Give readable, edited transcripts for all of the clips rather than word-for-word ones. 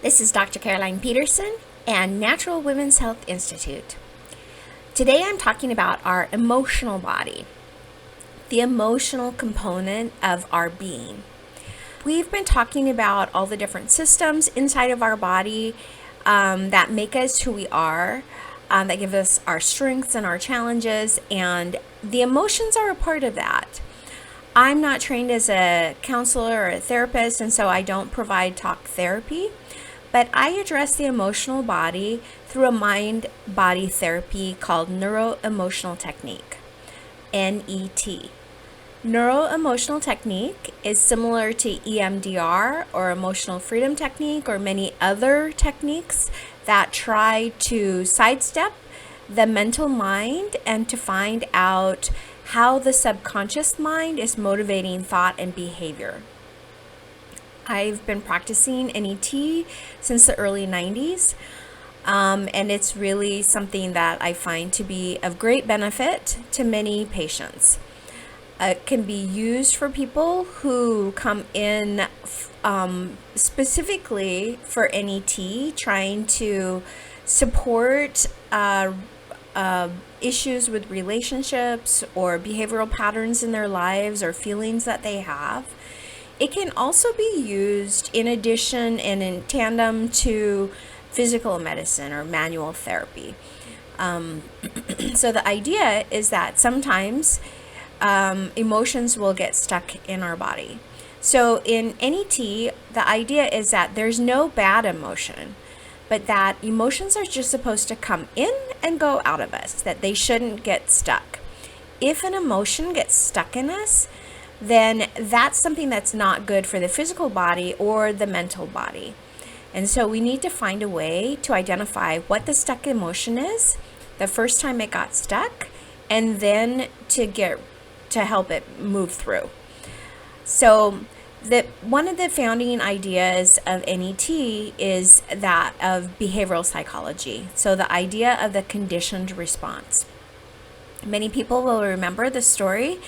This is Dr. Caroline Peterson and Natural Women's Health Institute. Today I'm talking about our emotional body, the emotional component of our being. We've been talking about all the different systems inside of our body that make us who we are, that give us our strengths and our challenges, and the emotions are a part of that. I'm not trained as a counselor or a therapist, and so I don't provide talk therapy. But I address the emotional body through a mind-body therapy called neuroemotional technique, NET. Neuroemotional technique is similar to EMDR or emotional freedom technique or many other techniques that try to sidestep the mental mind and to find out how the subconscious mind is motivating thought and behavior. I've been practicing NET since the early 90s, and it's really something that I find to be of great benefit to many patients. It can be used for people who come in specifically for NET, trying to support issues with relationships or behavioral patterns in their lives or feelings that they have. It can also be used in addition and in tandem to physical medicine or manual therapy. So the idea is that sometimes emotions will get stuck in our body. So in NET, the idea is that there's no bad emotion, but that emotions are just supposed to come in and go out of us, that they shouldn't get stuck. If an emotion gets stuck in us, then that's something that's not good for the physical body or the mental body. And so we need to find a way to identify what the stuck emotion is the first time it got stuck, and then to help it move through. So one of the founding ideas of NET is that of behavioral psychology. So the idea of the conditioned response. Many people will remember the story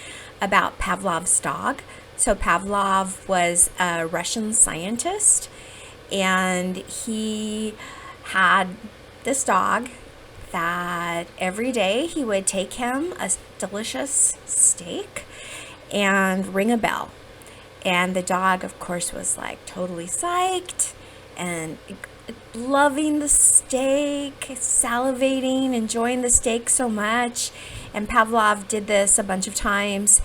about Pavlov's dog. So Pavlov was a Russian scientist, and he had this dog that every day he would take him a delicious steak and ring a bell. And the dog, of course, was like totally psyched and loving the steak, salivating, enjoying the steak so much. And Pavlov did this a bunch of times,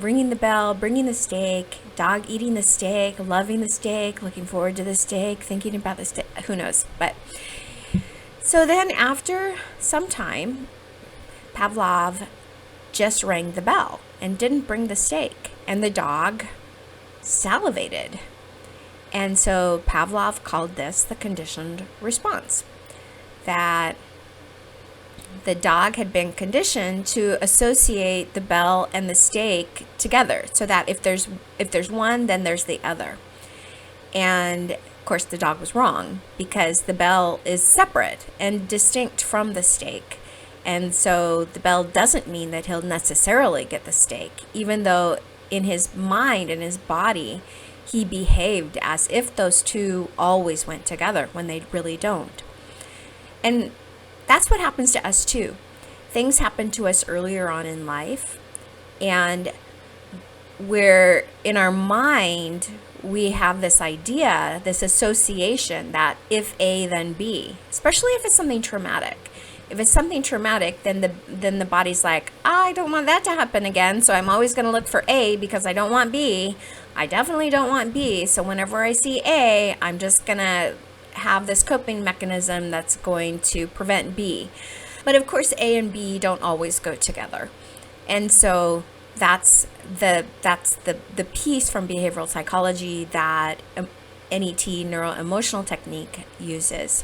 ringing the bell, bringing the steak, dog eating the steak, loving the steak, looking forward to the steak, thinking about the steak, who knows. But so then after some time, Pavlov just rang the bell and didn't bring the steak, and the dog salivated. And so Pavlov called this the conditioned response, that the dog had been conditioned to associate the bell and the steak together, so that if there's one, then there's the other. And of course the dog was wrong, because the bell is separate and distinct from the steak. And so the bell doesn't mean that he'll necessarily get the steak, even though in his mind and his body he behaved as if those two always went together when they really don't. And that's what happens to us too. Things happen to us earlier on in life, and we're in our mind, we have this idea, this association that if A, then B, especially if it's something traumatic. If it's something traumatic, then the body's like, I don't want that to happen again, so I'm always going to look for A because I don't want B. I definitely don't want B, so whenever I see A, I'm just going to have this coping mechanism that's going to prevent B. But of course, A and B don't always go together. And so that's the piece from behavioral psychology that NET, neuroemotional technique, uses.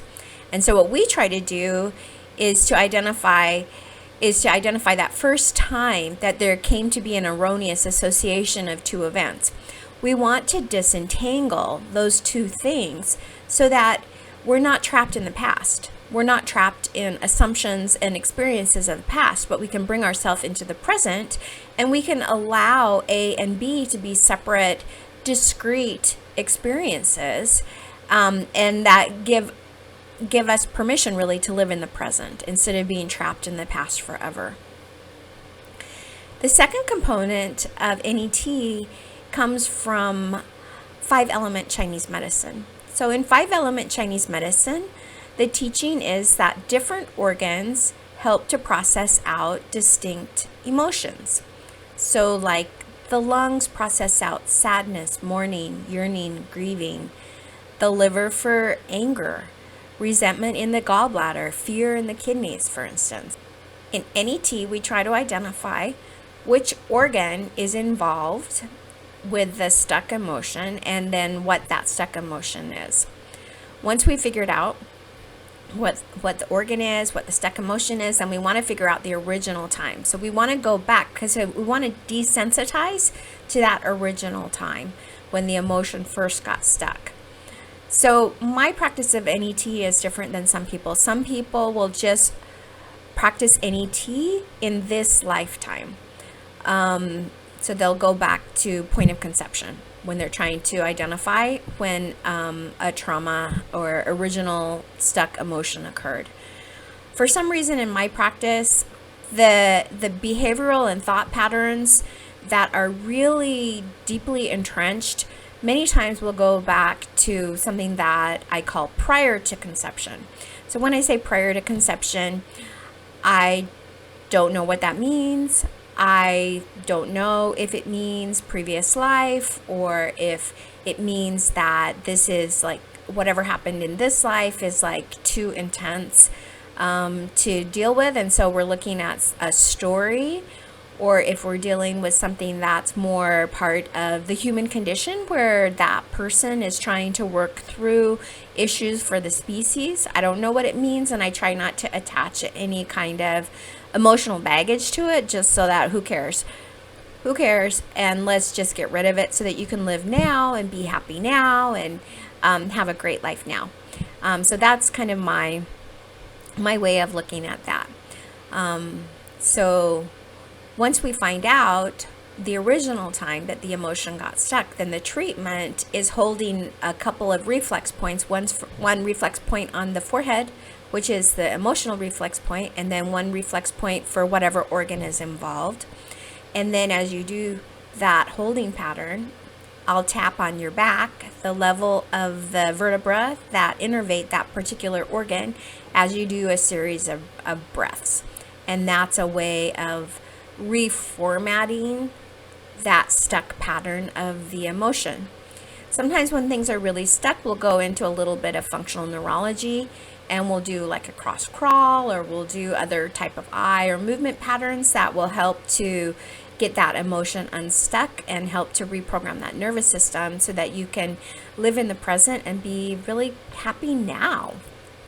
And so what we try to do is to identify that first time that there came to be an erroneous association of two events. We want to disentangle those two things so that we're not trapped in the past. We're not trapped in assumptions and experiences of the past, but we can bring ourselves into the present, and we can allow A and B to be separate, discrete experiences and that give us permission really to live in the present instead of being trapped in the past forever. The second component of NET comes from 5-element Chinese medicine. So in 5-element Chinese medicine, the teaching is that different organs help to process out distinct emotions. So like the lungs process out sadness, mourning, yearning, grieving. The liver for anger, resentment in the gallbladder, fear in the kidneys, for instance. In NET, we try to identify which organ is involved with the stuck emotion and then what that stuck emotion is. Once we figured out what the organ is, what the stuck emotion is, then we want to figure out the original time. So we want to go back because we want to desensitize to that original time when the emotion first got stuck. So my practice of NET is different than some people. Some people will just practice NET in this lifetime. So they'll go back to point of conception when they're trying to identify when a trauma or original stuck emotion occurred. For some reason in my practice, the behavioral and thought patterns that are really deeply entrenched many times will go back to something that I call prior to conception. So when I say prior to conception, I don't know what that means. I don't know if it means previous life or if it means that this is like whatever happened in this life is like too intense to deal with. And so we're looking at a story, or if we're dealing with something that's more part of the human condition where that person is trying to work through issues for the species. I don't know what it means, and I try not to attach any kind of emotional baggage to it, just so that who cares, and let's just get rid of it so that you can live now and be happy now and have a great life now. So that's kind of my way of looking at that. So once we find out the original time that the emotion got stuck, then the treatment is holding a couple of reflex points. One reflex point on the forehead, which is the emotional reflex point, and then one reflex point for whatever organ is involved. And then as you do that holding pattern, I'll tap on your back, the level of the vertebra that innervate that particular organ as you do a series of breaths. And that's a way of reformatting that stuck pattern of the emotion. Sometimes when things are really stuck, we'll go into a little bit of functional neurology and we'll do like a cross crawl, or we'll do other type of eye or movement patterns that will help to get that emotion unstuck and help to reprogram that nervous system so that you can live in the present and be really happy now.